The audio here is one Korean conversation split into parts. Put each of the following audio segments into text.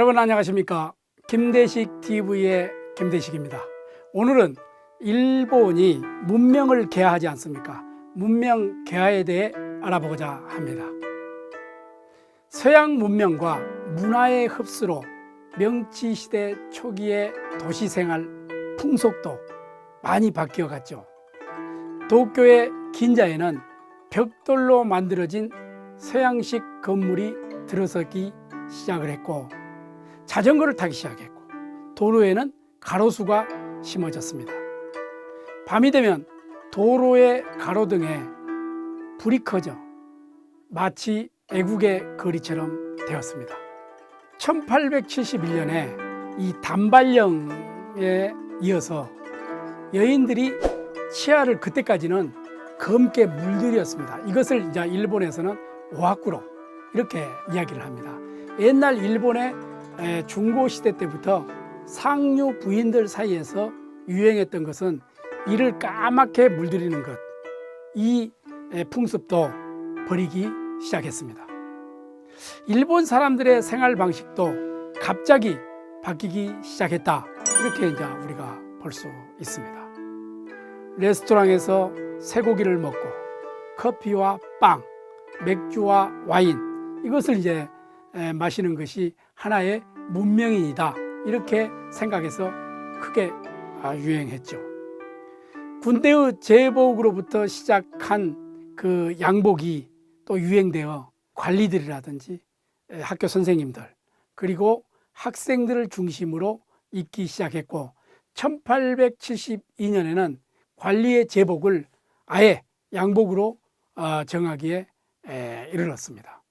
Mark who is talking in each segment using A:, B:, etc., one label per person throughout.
A: 여러분 안녕하십니까? 김대식 TV의 김대식입니다. 오늘은 일본이 문명을 개화하지 않습니까? 문명 개화에 대해 알아보고자 합니다. 서양 문명과 문화의 흡수로 명치시대 초기의 도시생활 풍속도 많이 바뀌어 갔죠. 도쿄의 긴자에는 벽돌로 만들어진 서양식 건물이 들어서기 시작을 했고, 자전거를 타기 시작했고, 도로에는 가로수가 심어졌습니다. 밤이 되면 도로의 가로등에 불이 커져 마치 애국의 거리처럼 되었습니다. 1871년에 이 단발령에 이어서 여인들이 치아를 그때까지는 검게 물들였습니다. 이것을 이제 일본에서는 오하쿠로 이렇게 이야기를 합니다. 옛날 일본의 중고시대 때부터 상류 부인들 사이에서 유행했던 것은 이를 까맣게 물들이는 것, 이 풍습도 버리기 시작했습니다. 일본 사람들의 생활 방식도 갑자기 바뀌기 시작했다, 이렇게 이제 우리가 볼 수 있습니다. 레스토랑에서 쇠고기를 먹고 커피와 빵, 맥주와 와인, 이것을 이제 마시는 것이 하나의 문명이다, 이렇게 생각해서 크게 유행했죠. 군대의 제복으로부터 시작한 그 양복이 또 유행되어 관리들이라든지 학교 선생님들 그리고 학생들을 중심으로 입기 시작했고, 1872년에는 관리의 제복을 아예 양복으로 정하기에 이르렀습니다.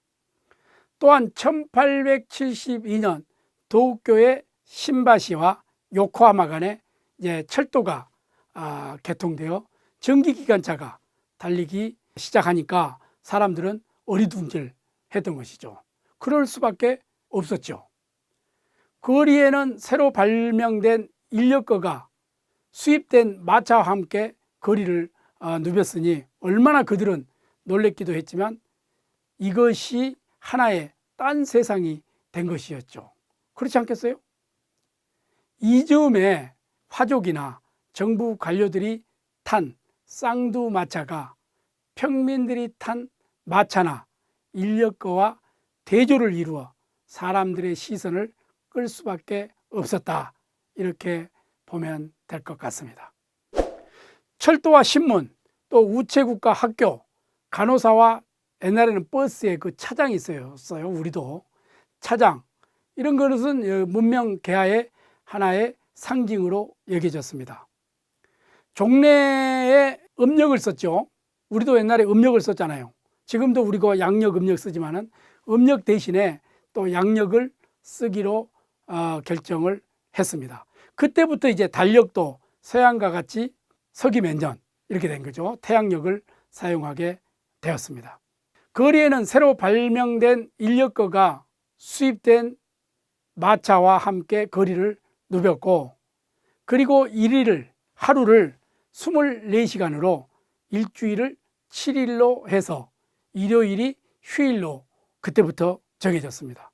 A: 또한 1872년 도쿄의 신바시와 요코하마 간에 이제 철도가 개통되어 전기기관차가 달리기 시작하니까 사람들은 어리둥절했던 것이죠. 그럴 수밖에 없었죠. 거리에는 새로 발명된 인력거가 수입된 마차와 함께 거리를 누볐으니 얼마나 그들은 놀랬기도 했지만 이것이 하나의 딴 세상이 된 것이었죠. 그렇지 않겠어요? 이즈음에 화족이나 정부 관료들이 탄 쌍두마차가 평민들이 탄 마차나 인력거와 대조를 이루어 사람들의 시선을 끌 수밖에 없었다, 이렇게 보면 될 것 같습니다. 철도와 신문, 또 우체국과 학교, 간호사와 옛날에는 버스에 그 차장이 있었어요. 우리도 차장, 이런 것은 문명 개화의 하나의 상징으로 여겨졌습니다. 종래에 음력을 썼죠. 우리도 옛날에 음력을 썼잖아요. 지금도 우리가 양력, 음력 쓰지만은 음력 대신에 또 양력을 쓰기로 결정을 했습니다. 그때부터 이제 달력도 서양과 같이 서기면전 이렇게 된 거죠. 태양력을 사용하게 되었습니다. 거리에는 새로 발명된 인력거가 수입된 마차와 함께 거리를 누볐고, 그리고 하루를 24시간으로 일주일을 7일로 해서 일요일이 휴일로 그때부터 정해졌습니다.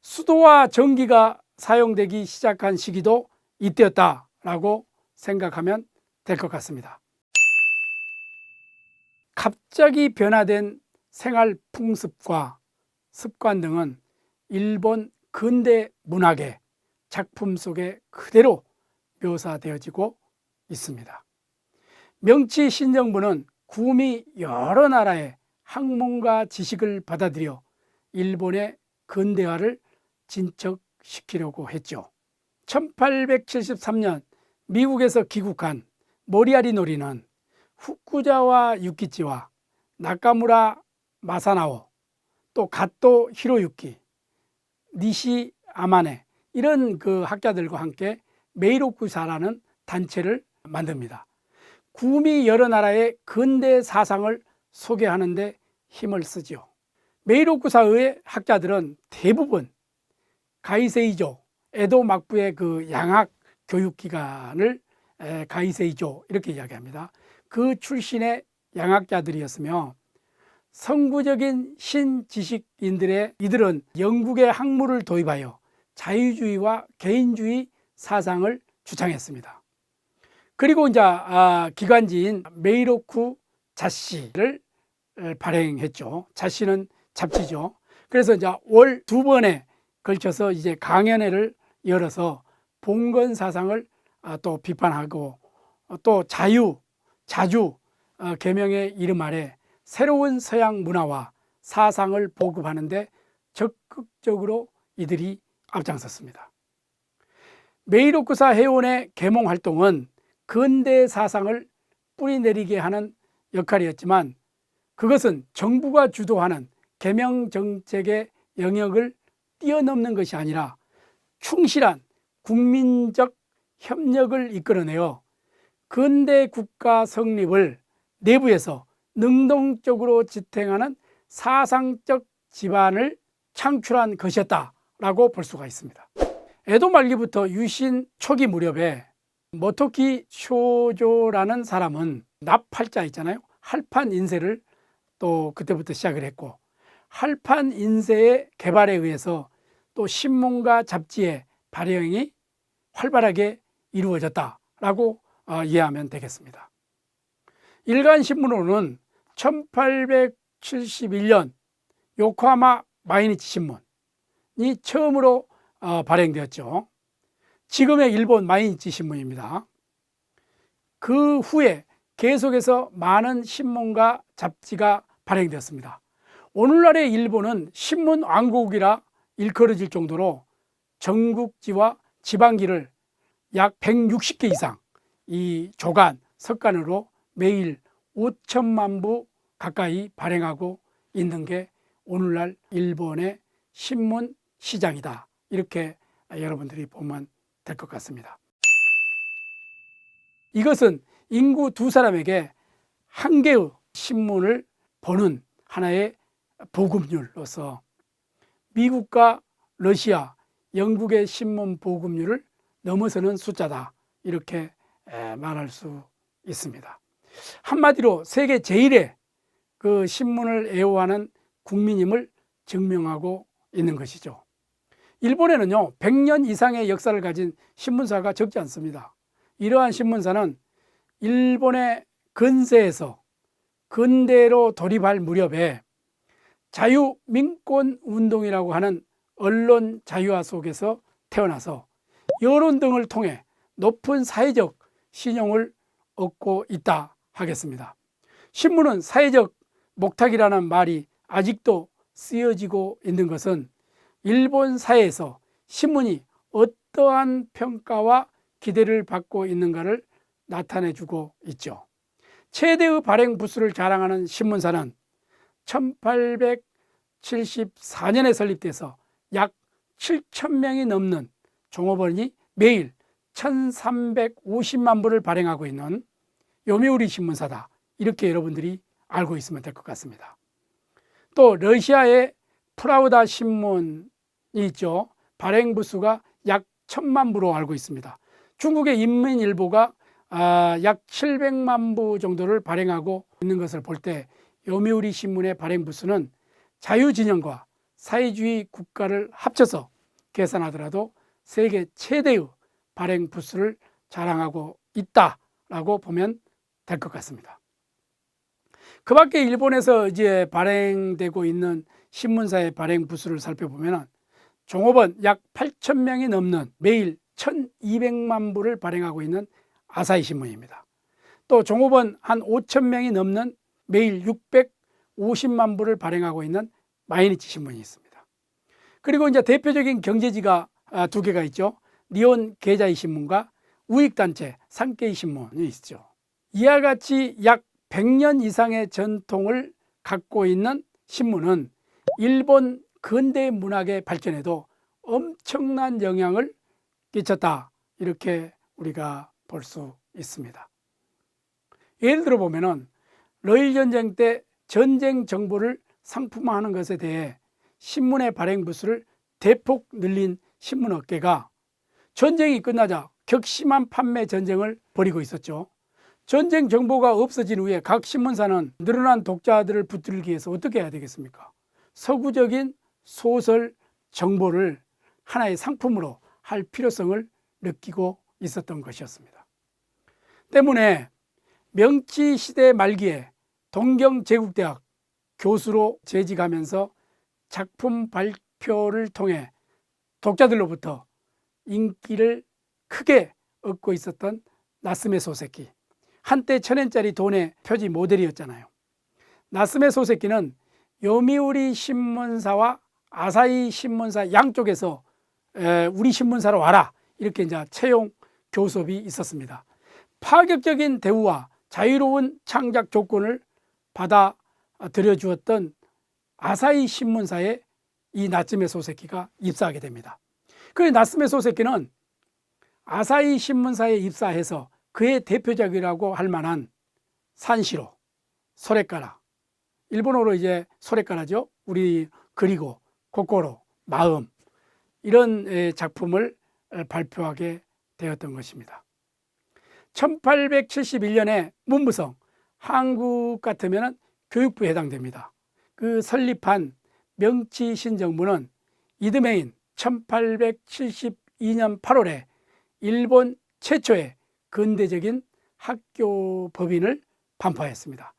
A: 수도와 전기가 사용되기 시작한 시기도 이때였다라고 생각하면 될 것 같습니다. 갑자기 변화된 생활 풍습과 습관 등은 일본 근대 문학의 작품 속에 그대로 묘사되어지고 있습니다. 명치 신정부는 구미 여러 나라의 학문과 지식을 받아들여 일본의 근대화를 진척시키려고 했죠. 1873년 미국에서 귀국한 모리아리 노리는 후쿠자와 유키치와 나카무라 마사나오, 또 가토 히로유키, 니시 아마네, 이런 그 학자들과 함께 메이로쿠사라는 단체를 만듭니다. 구미 여러 나라의 근대 사상을 소개하는 데 힘을 쓰죠. 메이로쿠사의 학자들은 대부분 가이세이조, 에도 막부의 그 양학 교육기관을 가이세이조 이렇게 이야기합니다. 그 출신의 양학자들이었으며, 선구적인 신지식인들의 이들은 영국의 학문을 도입하여 자유주의와 개인주의 사상을 주창했습니다. 그리고 이제 기관지인 메이로크 잡지를 발행했죠. 잡지는 잡지죠. 그래서 이제 월 2번에 걸쳐서 이제 강연회를 열어서 봉건 사상을 또 비판하고 또 자주 계명의 이름 아래 새로운 서양 문화와 사상을 보급하는데 적극적으로 이들이 앞장섰습니다. 메이로크사 회원의 계몽 활동은 근대 사상을 뿌리내리게 하는 역할이었지만 그것은 정부가 주도하는 계명 정책의 영역을 뛰어넘는 것이 아니라 충실한 국민적 협력을 이끌어내어 근대 국가 성립을 내부에서 능동적으로 지탱하는 사상적 기반을 창출한 것이었다라고 볼 수가 있습니다. 에도 말기부터 유신 초기 무렵에 모토키 쇼조라는 사람은 납팔자 있잖아요. 할판 인쇄를 또 그때부터 시작을 했고, 할판 인쇄의 개발에 의해서 또 신문과 잡지의 발행이 활발하게 이루어졌다라고 이해하면 되겠습니다. 일간신문으로는 1871년 요코하마 마이니치 신문이 처음으로 발행되었죠. 지금의 일본 마이니치 신문입니다. 그 후에 계속해서 많은 신문과 잡지가 발행되었습니다. 오늘날의 일본은 신문 왕국이라 일컬어질 정도로 전국지와 지방지를 약 160개 이상 이 조간, 석간으로 매일 5천만 부 가까이 발행하고 있는 게 오늘날 일본의 신문 시장이다. 이렇게 여러분들이 보면 될 것 같습니다. 이것은 인구 2사람에게 한 개의 신문을 보는 하나의 보급률로서 미국과 러시아, 영국의 신문 보급률을 넘어서는 숫자다. 이렇게 말할 수 있습니다. 한마디로 세계 제1의 그 신문을 애호하는 국민임을 증명하고 있는 것이죠. 일본에는요 100년 이상의 역사를 가진 신문사가 적지 않습니다. 이러한 신문사는 일본의 근세에서 근대로 돌입할 무렵에 자유민권 운동이라고 하는 언론 자유화 속에서 태어나서 여론 등을 통해 높은 사회적 신용을 얻고 있다 하겠습니다. 신문은 사회적 목탁이라는 말이 아직도 쓰여지고 있는 것은 일본 사회에서 신문이 어떠한 평가와 기대를 받고 있는가를 나타내주고 있죠. 최대의 발행 부수를 자랑하는 신문사는 1874년에 설립돼서 약 7,000명이 넘는 종업원이 매일 1,350만 부를 발행하고 있는 요미우리 신문사다. 이렇게 여러분들이 알고 있으면 될 것 같습니다. 또 러시아의 프라우다 신문이 있죠. 발행 부수가 약 1,000만 부로 알고 있습니다. 중국의 인민일보가 약 700만 부 정도를 발행하고 있는 것을 볼 때 요미우리 신문의 발행 부수는 자유진영과 사회주의 국가를 합쳐서 계산하더라도 세계 최대의 발행 부수를 자랑하고 있다라고 보면 될 것 같습니다. 그 밖에 일본에서 이제 발행되고 있는 신문사의 발행 부수를 살펴보면 종업원 약 8,000명이 넘는 매일 1,200만 부를 발행하고 있는 아사히 신문입니다. 또 종업원 한 5,000명이 넘는 매일 650만 부를 발행하고 있는 마이니치 신문이 있습니다. 그리고 이제 대표적인 경제지가 2개가 있죠. 니혼 게자이 신문과 우익단체 산케이 신문이 있죠. 이와 같이 약 100년 이상의 전통을 갖고 있는 신문은 일본 근대 문학의 발전에도 엄청난 영향을 끼쳤다. 이렇게 우리가 볼 수 있습니다. 예를 들어 보면은 러일 전쟁 때 전쟁 정보를 상품화하는 것에 대해 신문의 발행 부수를 대폭 늘린 신문업계가 전쟁이 끝나자 격심한 판매 전쟁을 벌이고 있었죠. 전쟁 정보가 없어진 후에 각 신문사는 늘어난 독자들을 붙들기 위해서 어떻게 해야 되겠습니까? 서구적인 소설 정보를 하나의 상품으로 할 필요성을 느끼고 있었던 것이었습니다. 때문에 명치 시대 말기에 동경제국대학 교수로 재직하면서 작품 발표를 통해 독자들로부터 인기를 크게 얻고 있었던 나스메 소세키, 한때 1,000엔짜리 돈의 표지 모델이었잖아요. 나스메 소세키는 요미우리 신문사와 아사히 신문사 양쪽에서 우리 신문사로 와라 이렇게 이제 채용 교섭이 있었습니다. 파격적인 대우와 자유로운 창작 조건을 받아 들여주었던 아사히 신문사에 이 나츠메 소세키가 입사하게 됩니다. 그래서 나츠메 소세키는 아사히 신문사에 입사해서 그의 대표작이라고 할 만한 산시로, 소레카라, 일본어로 이제 소레카라죠. 우리 그리고 코코로, 마음, 이런 작품을 발표하게 되었던 것입니다. 1871년에 문부성, 한국 같으면 교육부에 해당됩니다. 그 설립한 명치신정부는 이듬해인 1872년 8월에 일본 최초의 근대적인 학교 법인을 반포했습니다.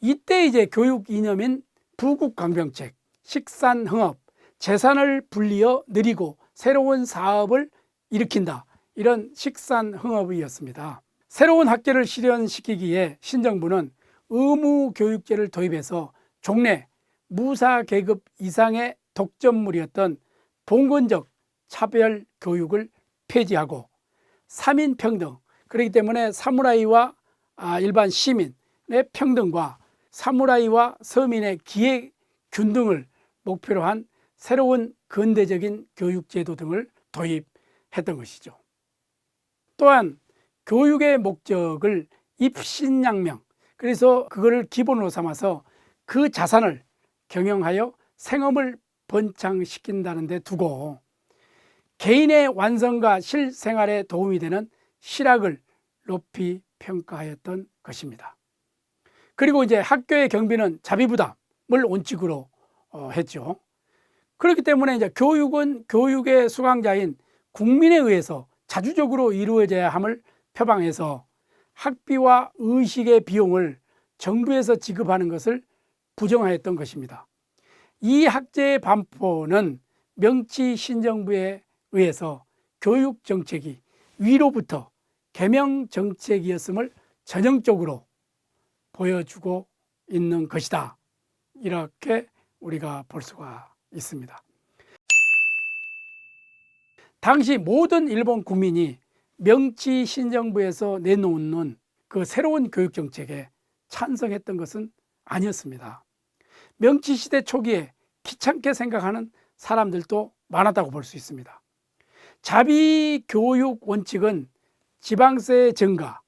A: 이때 이제 교육 이념인 부국강병책, 식산흥업, 재산을 불리어 느리고 새로운 사업을 일으킨다, 이런 식산흥업이었습니다. 새로운 학계를 실현시키기에 신정부는 의무교육제를 도입해서 종래 무사계급 이상의 독점물이었던 봉건적 차별교육을 폐지하고 3인평등, 그렇기 때문에 사무라이와 일반 시민의 평등과 사무라이와 서민의 기회균등을 목표로 한 새로운 근대적인 교육제도 등을 도입했던 것이죠. 또한 교육의 목적을 입신양명, 그래서 그거를 기본으로 삼아서 그 자산을 경영하여 생업을 번창시킨다는 데 두고 개인의 완성과 실생활에 도움이 되는 실학을 높이 평가하였던 것입니다. 그리고 이제 학교의 경비는 자비부담을 원칙으로 했죠. 그렇기 때문에 이제 교육은 교육의 수강자인 국민에 의해서 자주적으로 이루어져야 함을 표방해서 학비와 의식의 비용을 정부에서 지급하는 것을 부정하였던 것입니다. 이 학제의 반포는 명치신정부에 의해서 교육정책이 위로부터 계명정책이었음을 전형적으로 보여주고 있는 것이다, 이렇게 우리가 볼 수가 있습니다. 당시 모든 일본 국민이 명치신정부에서 내놓는 그 새로운 교육정책에 찬성했던 것은 아니었습니다. 명치시대 초기에 귀찮게 생각하는 사람들도 많았다고 볼 수 있습니다. 자비교육 원칙은 지방세 증가,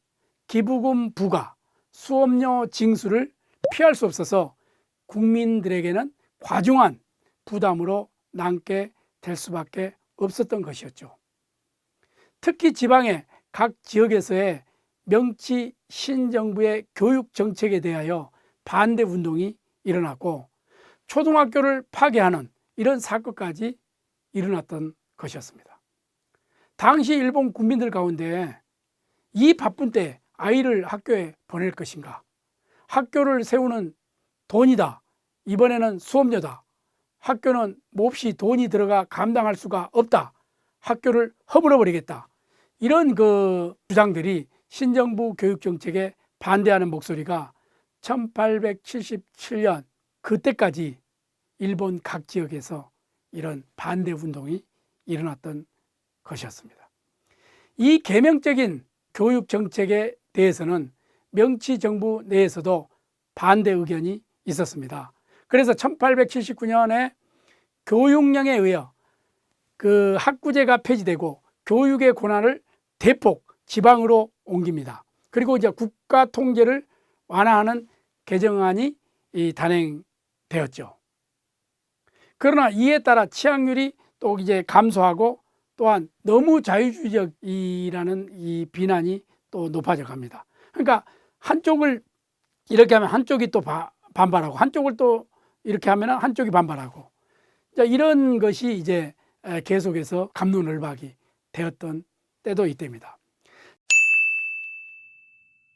A: 기부금 부과, 수업료 징수를 피할 수 없어서 국민들에게는 과중한 부담으로 남게 될 수밖에 없었던 것이었죠. 특히 지방의 각 지역에서의 명치신정부의 교육 정책에 대하여 반대 운동이 일어났고 초등학교를 파괴하는 이런 사건까지 일어났던 것이었습니다. 당시 일본 국민들 가운데 이 바쁜 때 아이를 학교에 보낼 것인가, 학교를 세우는 돈이다, 이번에는 수업료다, 학교는 몹시 돈이 들어가 감당할 수가 없다, 학교를 허물어버리겠다, 이런 그 주장들이 신정부 교육정책에 반대하는 목소리가 1877년 그때까지 일본 각 지역에서 이런 반대 운동이 일어났던 것이었습니다. 이 계명적인 교육 정책에 대해서는 명치 정부 내에서도 반대 의견이 있었습니다. 그래서 1879년에 교육령에 의해 그 학구제가 폐지되고 교육의 권한을 대폭 지방으로 옮깁니다. 그리고 이제 국가 통제를 완화하는 개정안이 단행되었죠. 그러나 이에 따라 취학률이 또 이제 감소하고 또한 너무 자유주의적이라는 이 비난이 또 높아져 갑니다. 그러니까 한쪽을 이렇게 하면 한쪽이 또 반발하고 한쪽을 또 이렇게 하면 한쪽이 반발하고, 이런 것이 이제 계속해서 갑론을박이 되었던 때도 이때입니다.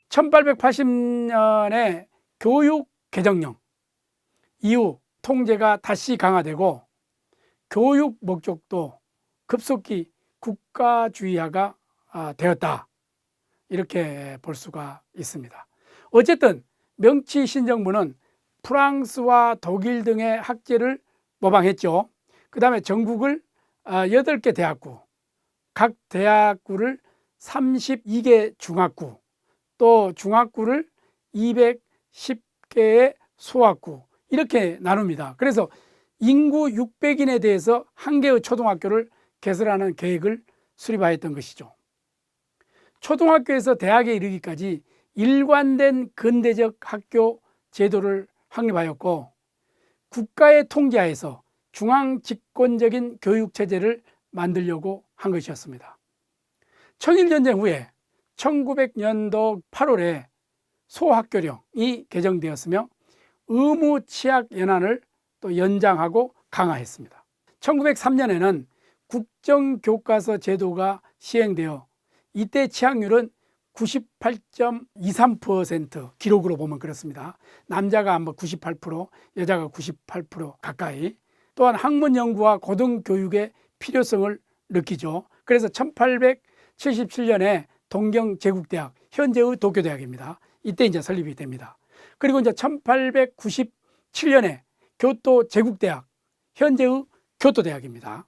A: 1880년에 교육 개정령 이후 통제가 다시 강화되고 교육 목적도 급속히 국가주의화가 되었다, 이렇게 볼 수가 있습니다. 어쨌든 명치 신정부는 프랑스와 독일 등의 학제를 모방했죠. 그 다음에 전국을 8개 대학구, 각 대학구를 32개 중학구, 또 중학구를 210개의 소학구, 이렇게 나눕니다. 그래서 인구 600인에 대해서 한 개의 초등학교를 개설하는 계획을 수립하였던 것이죠. 초등학교에서 대학에 이르기까지 일관된 근대적 학교 제도를 확립하였고, 국가의 통제하에서 중앙 집권적인 교육 체제를 만들려고 한 것이었습니다. 청일전쟁 후에 1900년도 8월에 소학교령이 개정되었으며 의무 취약 연한을 또 연장하고 강화했습니다. 1903년에는 국정교과서 제도가 시행되어 이때 취약률은 98.23% 기록으로 보면 그렇습니다. 남자가 아마 98%, 여자가 98% 가까이. 또한 학문 연구와 고등교육의 필요성을 느끼죠. 그래서 1877년에 동경제국대학, 현재의 도쿄대학입니다. 이때 이제 설립이 됩니다. 그리고 이제 1897년에 교토제국대학, 현재의 교토대학입니다.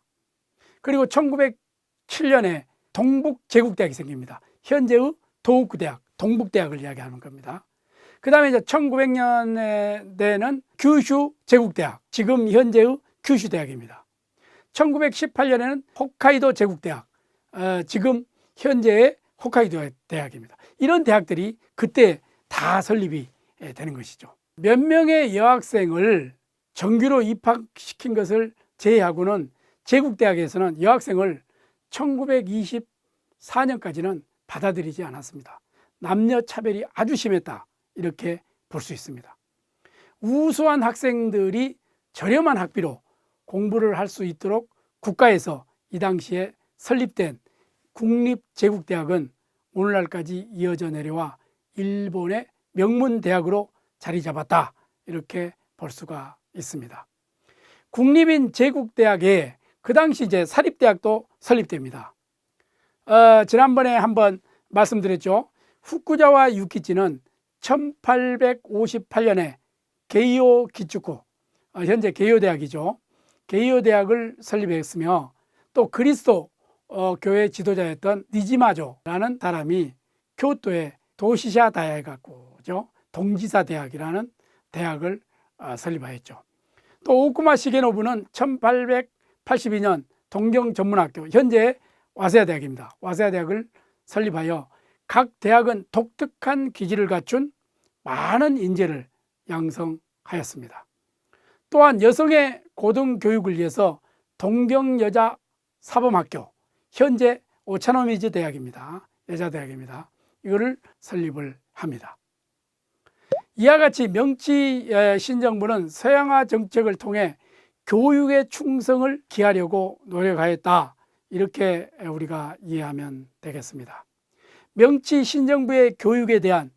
A: 그리고 1907년에 동북제국대학이 생깁니다. 현재의 도읍구대학, 동북대학을 이야기하는 겁니다. 그 다음에 이제 1900년에는 규슈제국대학, 지금 현재의 규슈대학입니다. 1918년에는 홋카이도 제국대학, 지금 현재의 홋카이도 대학입니다. 이런 대학들이 그때 다 설립이 되는 것이죠. 몇 명의 여학생을 정규로 입학시킨 것을 제외하고는 제국대학에서는 여학생을 1924년까지는 받아들이지 않았습니다. 남녀 차별이 아주 심했다, 이렇게 볼 수 있습니다. 우수한 학생들이 저렴한 학비로 공부를 할 수 있도록 국가에서 이 당시에 설립된 국립제국대학은 오늘날까지 이어져 내려와 일본의 명문대학으로 자리 잡았다, 이렇게 볼 수가 있습니다. 국립인 제국대학에 그 당시 이제 사립대학도 설립됩니다. 지난번에 한번 말씀드렸죠. 후쿠자와 유키치는 1858년에 게이오 기츠쿠, 현재 게이오대학이죠. 게이오대학을 설립했으며, 또 그리스도 교회 지도자였던 니지마조라는 사람이 교토의 도시샤 다이가쿠죠, 동지사 대학이라는 대학을 설립하였죠. 또 오쿠마 시게노부는 1882년 동경전문학교, 현재 와세야 대학입니다. 와세야 대학을 설립하여 각 대학은 독특한 기질을 갖춘 많은 인재를 양성하였습니다. 또한 여성의 고등교육을 위해서 동경여자사범학교, 현재 오차노미즈 대학입니다. 여자대학입니다. 이거를 설립을 합니다. 이와 같이 명치 신정부는 서양화 정책을 통해 교육의 충성을 기하려고 노력하였다, 이렇게 우리가 이해하면 되겠습니다. 명치 신정부의 교육에 대한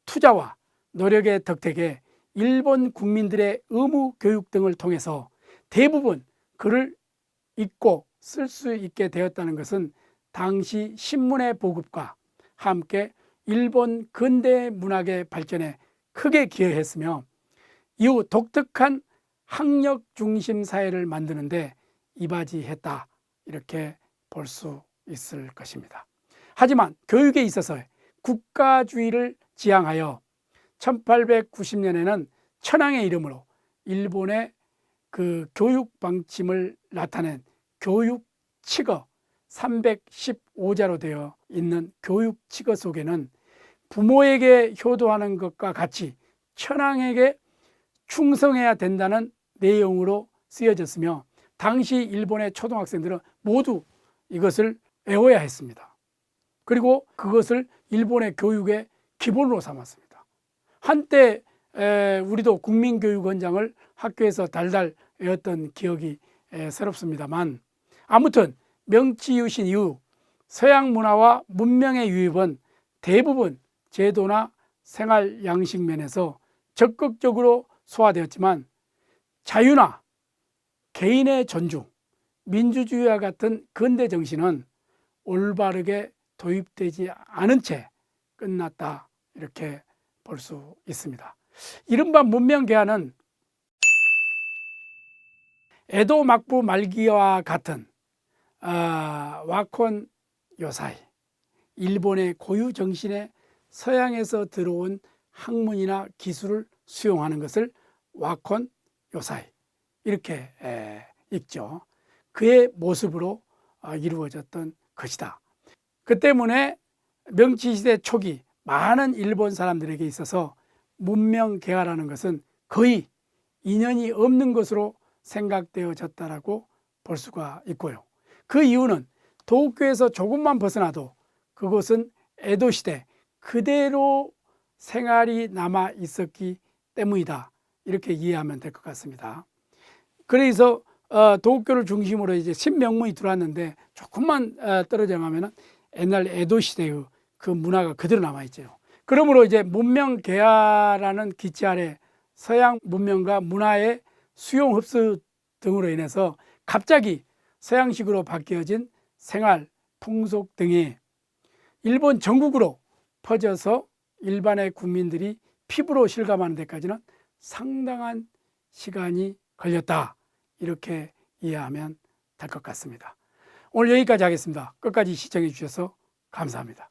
A: 투자와 노력의 덕택에 일본 국민들의 의무 교육 등을 통해서 대부분 글을 읽고 쓸 수 있게 되었다는 것은 당시 신문의 보급과 함께 일본 근대 문학의 발전에 크게 기여했으며, 이후 독특한 학력 중심 사회를 만드는데 이바지했다, 이렇게 볼 수 있을 것입니다. 하지만 교육에 있어서 국가주의를 지향하여 1890년에는 천황의 이름으로 일본의 그 교육 방침을 나타낸 교육칙어 315자로 되어 있는 교육칙어 속에는 부모에게 효도하는 것과 같이 천황에게 충성해야 된다는 내용으로 쓰여졌으며, 당시 일본의 초등학생들은 모두 이것을 외워야 했습니다. 그리고 그것을 일본의 교육의 기본으로 삼았습니다. 한때 우리도 국민교육원장을 학교에서 달달 외웠던 기억이 새롭습니다만, 아무튼 명치 유신 이후 서양 문화와 문명의 유입은 대부분 제도나 생활 양식 면에서 적극적으로 소화되었지만 자유나 개인의 존중, 민주주의와 같은 근대 정신은 올바르게 도입되지 않은 채 끝났다, 이렇게 볼 수 있습니다. 이른바 문명 개화는 에도 막부 말기와 같은 와콘 요사이, 일본의 고유 정신에 서양에서 들어온 학문이나 기술을 수용하는 것을 와콘 요사이 이렇게 읽죠. 그의 모습으로 이루어졌던 것이다. 그 때문에 명치시대 초기 많은 일본 사람들에게 있어서 문명 개화라는 것은 거의 인연이 없는 것으로 생각되어졌다라고 볼 수가 있고요. 그 이유는 도쿄에서 조금만 벗어나도 그곳은 에도 시대 그대로 생활이 남아 있었기 때문이다, 이렇게 이해하면 될 것 같습니다. 그래서 도쿄를 중심으로 이제 신명문이 들어왔는데 조금만 떨어져 가면은 옛날 에도 시대의 그 문화가 그대로 남아 있죠. 그러므로 이제 문명 개화라는 기치 아래 서양 문명과 문화의 수용 흡수 등으로 인해서 갑자기 서양식으로 바뀌어진 생활, 풍속 등이 일본 전국으로 퍼져서 일반의 국민들이 피부로 실감하는 데까지는 상당한 시간이 걸렸다, 이렇게 이해하면 될 것 같습니다. 오늘 여기까지 하겠습니다. 끝까지 시청해 주셔서 감사합니다.